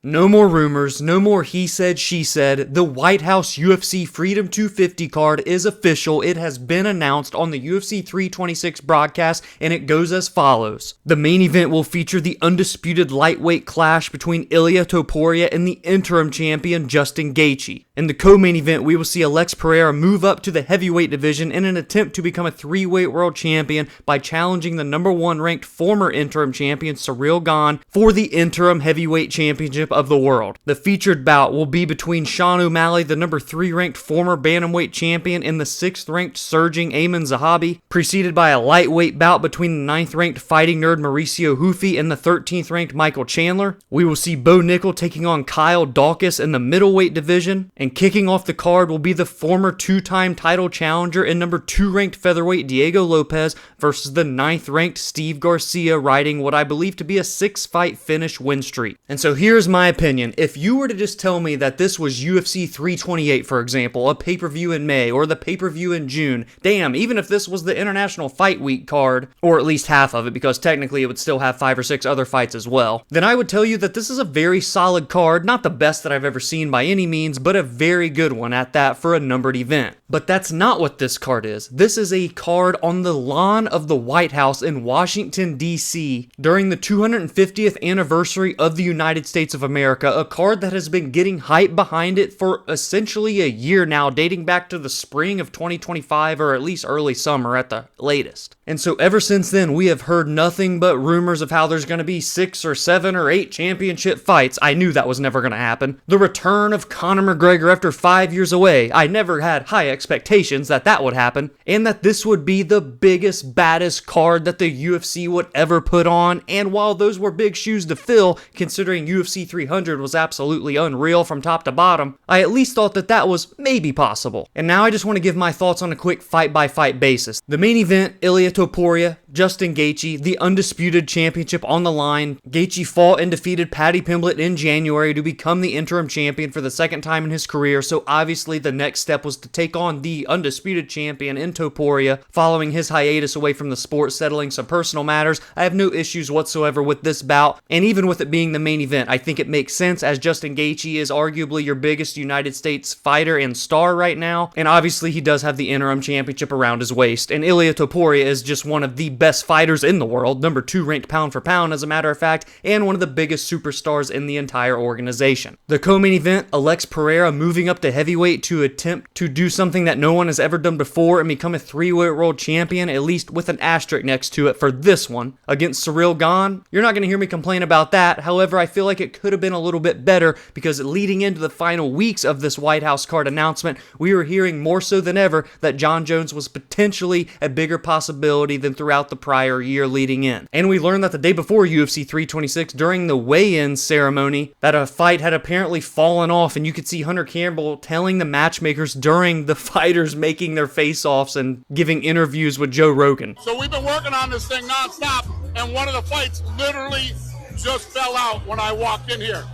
No more rumors, no more he said, she said. The White House UFC Freedom 250 card is official. It has been announced on the UFC 326 broadcast, and it goes as follows. The main event will feature the undisputed lightweight clash between Ilia Topuria and the interim champion Justin Gaethje. In the co-main event, we will see Alex Pereira move up to the heavyweight division in an attempt to become a three-weight world champion by challenging the number 1 ranked former interim champion Ciryl Gane for the interim heavyweight championship of the world. The featured bout will be between Sean O'Malley, the number 3 ranked former bantamweight champion, and the 6th ranked surging Aiemann Zahabi, preceded by a lightweight bout between the 9th ranked fighting nerd Mauricio Ruffy and the 13th ranked Michael Chandler. We will see Bo Nickal taking on Kyle Daukaus in the middleweight division, and kicking off the card will be the former 2-time title challenger and number 2 ranked featherweight Diego Lopes versus the 9th ranked Steve Garcia, riding what I believe to be a 6-fight finish win streak. And so here's my opinion. If you were to just tell me that this was UFC 328, for example, a pay-per-view in May, or the pay-per-view in June, damn, even if this was the International Fight Week card, or at least half of it, because technically it would still have 5 or 6 other fights as well, then I would tell you that this is a very solid card, not the best that I've ever seen by any means, but a very good one at that for a numbered event. But that's not what this card is. This is a card on the lawn of the White House in Washington, D.C. during the 250th anniversary of the United States of America, a card that has been getting hype behind it for essentially a year now, dating back to the spring of 2025, or at least early summer at the latest. And so ever since then, we have heard nothing but rumors of how there's going to be 6 or 7 or 8 championship fights. I knew that was never going to happen. The return of Conor McGregor after 5 years away. I never had high expectations that that would happen, and that this would be the biggest, baddest card that the UFC would ever put on. And while those were big shoes to fill, considering UFC 300 was absolutely unreal from top to bottom, I at least thought that that was maybe possible. And now I just want to give my thoughts on a quick fight-by-fight basis. The main event, Ilia Topuria, Justin Gaethje, the undisputed championship on the line. Gaethje fought and defeated Paddy Pimblett in January to become the interim champion for the 2nd time in his career, so obviously the next step was to take on the undisputed champion in Topuria, following his hiatus away from the sport, settling some personal matters. I have no issues whatsoever with this bout, and even with it being the main event, I think it makes sense, as Justin Gaethje is arguably your biggest United States fighter and star right now, and obviously he does have the interim championship around his waist, and Ilia Topuria is just one of the best fighters in the world, number 2 ranked pound for pound as a matter of fact, and one of the biggest superstars in the entire organization. The co-main event, Alex Pereira moving up to heavyweight to attempt to do something that no one has ever done before and become a 3-weight world champion, at least with an asterisk next to it for this one, against Ciryl Gane. You're not going to hear me complain about that. However, I feel like it could have been a little bit better, because leading into the final weeks of this White House card announcement, we were hearing more so than ever that Jon Jones was potentially a bigger possibility than throughout the prior year leading in. And we learned that the day before UFC 326, during the weigh-in ceremony, that a fight had apparently fallen off, and you could see Hunter Campbell telling the matchmakers during the fighters making their face-offs and giving interviews with Joe Rogan. So we've been working on this thing non-stop, and one of the fights literally just fell out when I walked in here.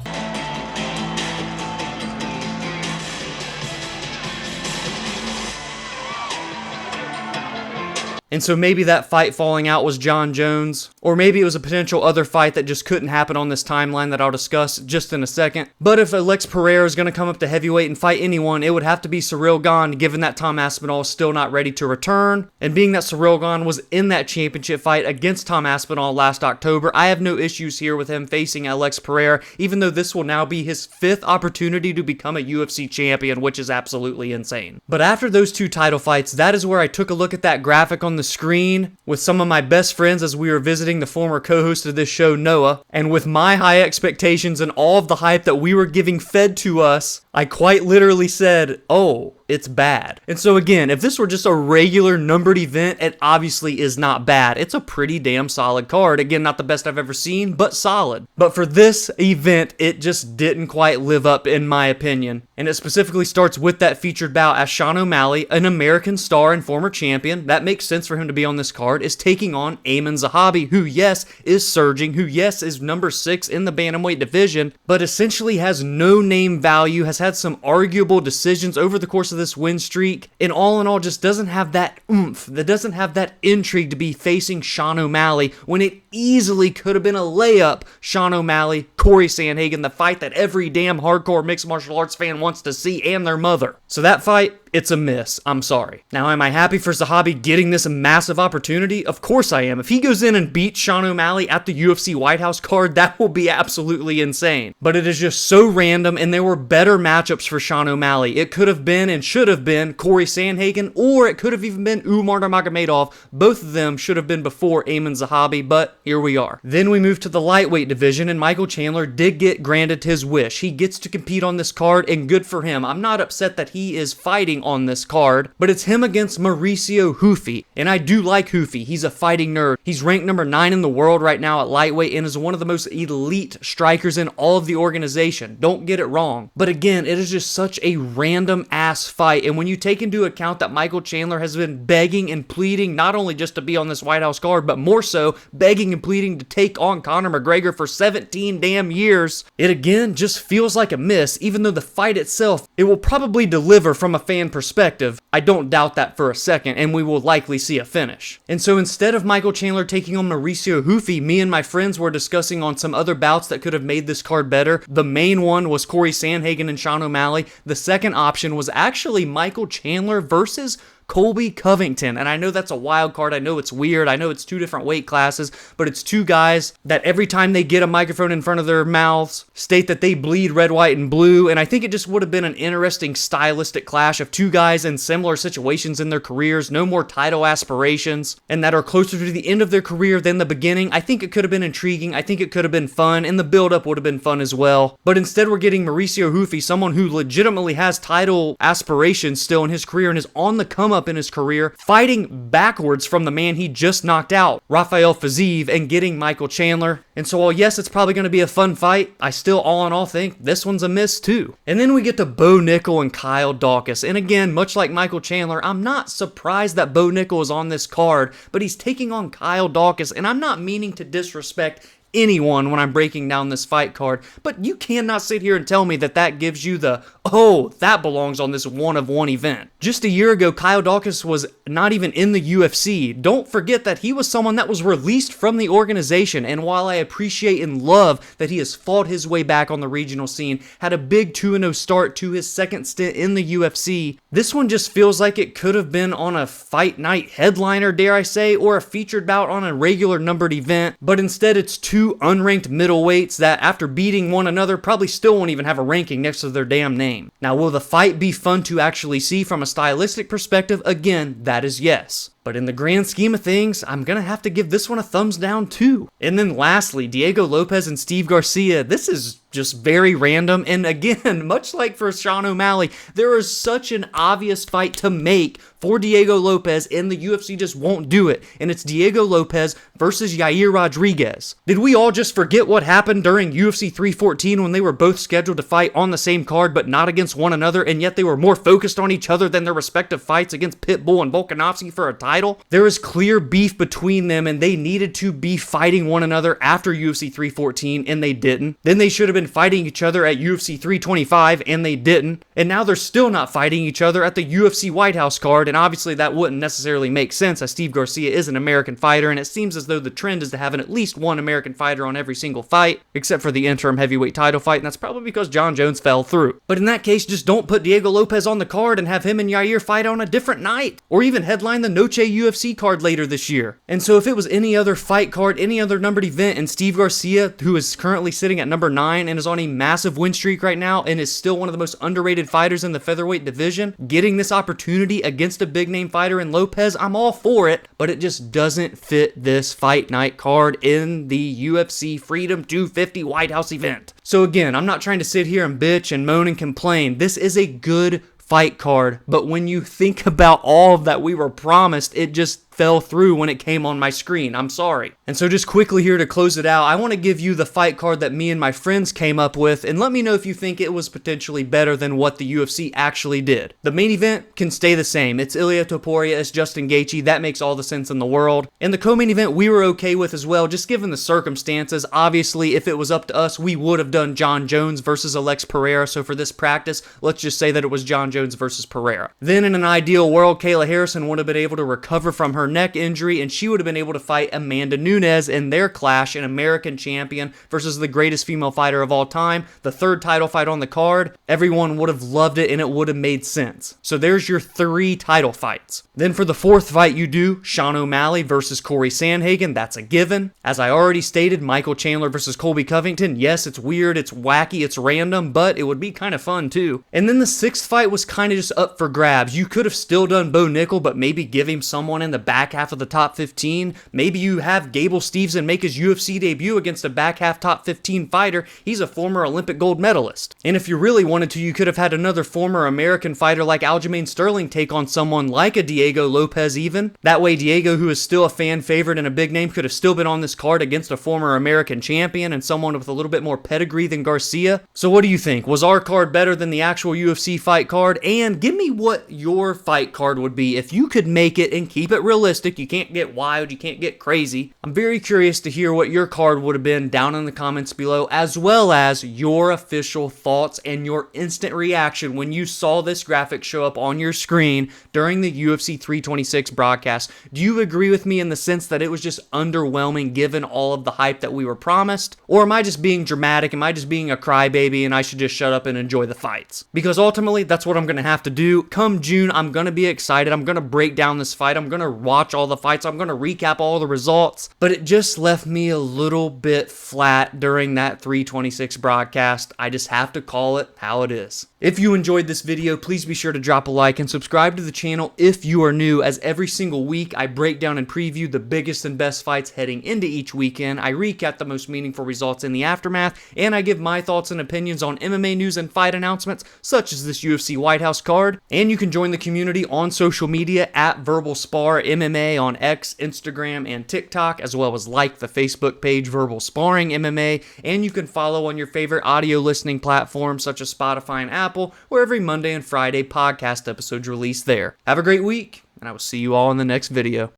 And so maybe that fight falling out was Jon Jones, or maybe it was a potential other fight that just couldn't happen on this timeline that I'll discuss just in a second. But if Alex Pereira is going to come up to heavyweight and fight anyone, it would have to be Ciryl Gane, given that Tom Aspinall is still not ready to return. And being that Ciryl Gane was in that championship fight against Tom Aspinall last October, I have no issues here with him facing Alex Pereira, even though this will now be his 5th opportunity to become a UFC champion, which is absolutely insane. But after those 2 title fights, that is where I took a look at that graphic on the screen with some of my best friends as we were visiting the former co-host of this show, Noah, and with my high expectations and all of the hype that we were giving fed to us, I quite literally said, oh, it's bad. And so again, if this were just a regular numbered event, it obviously is not bad. It's a pretty damn solid card. Again, not the best I've ever seen, but solid. But for this event, it just didn't quite live up in my opinion. And it specifically starts with that featured bout as Sean O'Malley, an American star and former champion, that makes sense for him to be on this card, is taking on Aiemann Zahabi, who yes, is surging, who yes, is number 6 in the bantamweight division, but essentially has no name value, has had some arguable decisions over the course of this win streak, and all in all just doesn't have that oomph, that doesn't have that intrigue to be facing Sean O'Malley when it easily could have been a layup. Sean O'Malley Corey Sandhagen, the fight that every damn hardcore mixed martial arts fan wants to see, and their mother. So that fight, it's a miss. I'm sorry. Now, am I happy for Zahabi getting this massive opportunity? Of course I am. If he goes in and beats Sean O'Malley at the UFC White House card, that will be absolutely insane. But it is just so random, and there were better matchups for Sean O'Malley. It could have been and should have been Corey Sandhagen, or it could have even been Umar Nurmagomedov. Both of them should have been before Aiemann Zahabi, but here we are. Then we move to the lightweight division, and Michael Chandler did get granted his wish. He gets to compete on this card, and good for him. I'm not upset that he is fighting on this card, but it's him against Mauricio Ruffy, and I do like Ruffy. He's a fighting nerd. He's ranked number 9 in the world right now at lightweight and is one of the most elite strikers in all of the organization. Don't get it wrong. But again, it is just such a random ass fight, and when you take into account that Michael Chandler has been begging and pleading not only just to be on this White House card, but more so begging and pleading to take on Conor McGregor for 17 damn years, it again just feels like a miss. Even though the fight itself, it will probably deliver from a fan perspective, I don't doubt that for a second, and we will likely see a finish. And so instead of Michael Chandler taking on Mauricio Ruffy, me and my friends were discussing on some other bouts that could have made this card better. The main one was Corey Sandhagen and Sean O'Malley. The second option was actually Michael Chandler versus Colby Covington, and I know that's a wild card. I know it's weird. I know it's 2 different weight classes, but it's 2 guys that every time they get a microphone in front of their mouths state that they bleed red, white, and blue, and I think it just would have been an interesting stylistic clash of 2 guys in similar situations in their careers, no more title aspirations, and that are closer to the end of their career than the beginning. I think it could have been intriguing. I think it could have been fun, and the build-up would have been fun as well. But instead we're getting Mauricio Ruffy, someone who legitimately has title aspirations still in his career and is on the come-up in his career, fighting backwards from the man he just knocked out, Rafael Fiziev, and getting Michael Chandler. And so while yes, it's probably going to be a fun fight, I still all in all think this one's a miss too. And then we get to Bo Nickal and Kyle Daukaus. And again, much like Michael Chandler, I'm not surprised that Bo Nickal is on this card, but he's taking on Kyle Daukaus, and I'm not meaning to disrespect anyone when I'm breaking down this fight card, but you cannot sit here and tell me that that gives you the, oh, that belongs on this one-of-one event. Just a year ago, Kyle Daukaus was not even in the UFC. Don't forget that he was someone that was released from the organization, and while I appreciate and love that he has fought his way back on the regional scene, had a big 2-0 start to his second stint in the UFC, this one just feels like it could have been on a fight night headliner, dare I say, or a featured bout on a regular numbered event, but instead it's 2 unranked middleweights that, after beating one another, probably still won't even have a ranking next to their damn name. Now, will the fight be fun to actually see from a stylistic perspective? Again, that is yes. But in the grand scheme of things, I'm going to have to give this one a thumbs down too. And then lastly, Diego Lopes and Steve Garcia. This is just very random. And again, much like for Sean O'Malley, there is such an obvious fight to make for Diego Lopes, and the UFC just won't do it. And it's Diego Lopes versus Yair Rodriguez. Did we all just forget what happened during UFC 314 when they were both scheduled to fight on the same card but not against one another, and yet they were more focused on each other than their respective fights against Pitbull and Volkanovski for a title? There is clear beef between them, and they needed to be fighting one another after UFC 314, and they didn't. Then they should have been fighting each other at UFC 325, and they didn't. And now they're still not fighting each other at the UFC White House card, and obviously that wouldn't necessarily make sense, as Steve Garcia is an American fighter, and it seems as though the trend is to have at least one American fighter on every single fight, except for the interim heavyweight title fight, and that's probably because Jon Jones fell through. But in that case, just don't put Diego Lopes on the card and have him and Yair fight on a different night, or even headline the Noche UFC card later this year. And so if it was any other fight card, any other numbered event, and Steve Garcia, who is currently sitting at number 9 and is on a massive win streak right now and is still one of the most underrated fighters in the featherweight division, getting this opportunity against a big name fighter in Lopes, I'm all for it, but it just doesn't fit this fight night card in the UFC Freedom 250 White House event. So again, I'm not trying to sit here and bitch and moan and complain. This is a good fight card, but when you think about all that we were promised, it just fell through when it came on my screen. I'm sorry. And so just quickly here to close it out, I want to give you the fight card that me and my friends came up with, and let me know if you think it was potentially better than what the UFC actually did. The main event can stay the same. It's Ilia Topuria, it's Justin Gaethje. That makes all the sense in the world. And the co-main event we were okay with as well, just given the circumstances. Obviously, if it was up to us, we would have done Jon Jones versus Alex Pereira. So for this practice, let's just say that it was Jon Jones versus Pereira. Then in an ideal world, Kayla Harrison would have been able to recover from her neck injury, and she would have been able to fight Amanda Nunes in their clash, an American champion versus the greatest female fighter of all time, the third title fight on the card. Everyone would have loved it, and it would have made sense. So there's your 3 title fights. Then for the 4th fight, you do Sean O'Malley versus Corey Sandhagen. That's a given. As I already stated, Michael Chandler versus Colby Covington. Yes, it's weird, it's wacky, it's random, but it would be kind of fun too. And then the 6th fight was kind of just up for grabs. You could have still done Bo Nickal, but maybe give him someone in the back half of the top 15. Maybe you have Gable Steveson make his UFC debut against a back half top 15 fighter. He's a former Olympic gold medalist. And if you really wanted to, you could have had another former American fighter like Aljamain Sterling take on someone like a Diego Lopes even. That way Diego, who is still a fan favorite and a big name, could have still been on this card against a former American champion and someone with a little bit more pedigree than Garcia. So what do you think? Was our card better than the actual UFC fight card? And give me what your fight card would be if you could make it and keep it realistic. You can't get wild, you can't get crazy. I'm very curious to hear what your card would have been down in the comments below, as well as your official thoughts and your instant reaction when you saw this graphic show up on your screen during the UFC 326 broadcast. Do you agree with me in the sense that it was just underwhelming given all of the hype that we were promised? Or am I just being dramatic? Am I just being a crybaby and I should just shut up and enjoy the fights? Because ultimately, that's what I'm going to have to do. Come June, I'm going to be excited. I'm going to break down this fight. I'm going to watch all the fights. I'm going to recap all the results. But it just left me a little bit flat during that 326 broadcast. I just have to call it how it is. If you enjoyed this video, please be sure to drop a like and subscribe to the channel if you are new, as every single week I break down and preview the biggest and best fights heading into each weekend. I recap the most meaningful results in the aftermath, and I give my thoughts and opinions on MMA news and fight announcements, such as this UFC White House card. And you can join the community on social media at Verbal Spar MMA on X, Instagram, and TikTok, as well as like the Facebook page Verbal Sparring MMA, and you can follow on your favorite audio listening platforms such as Spotify and Apple, where every Monday and Friday podcast episodes release there. Have a great week, and I will see you all in the next video.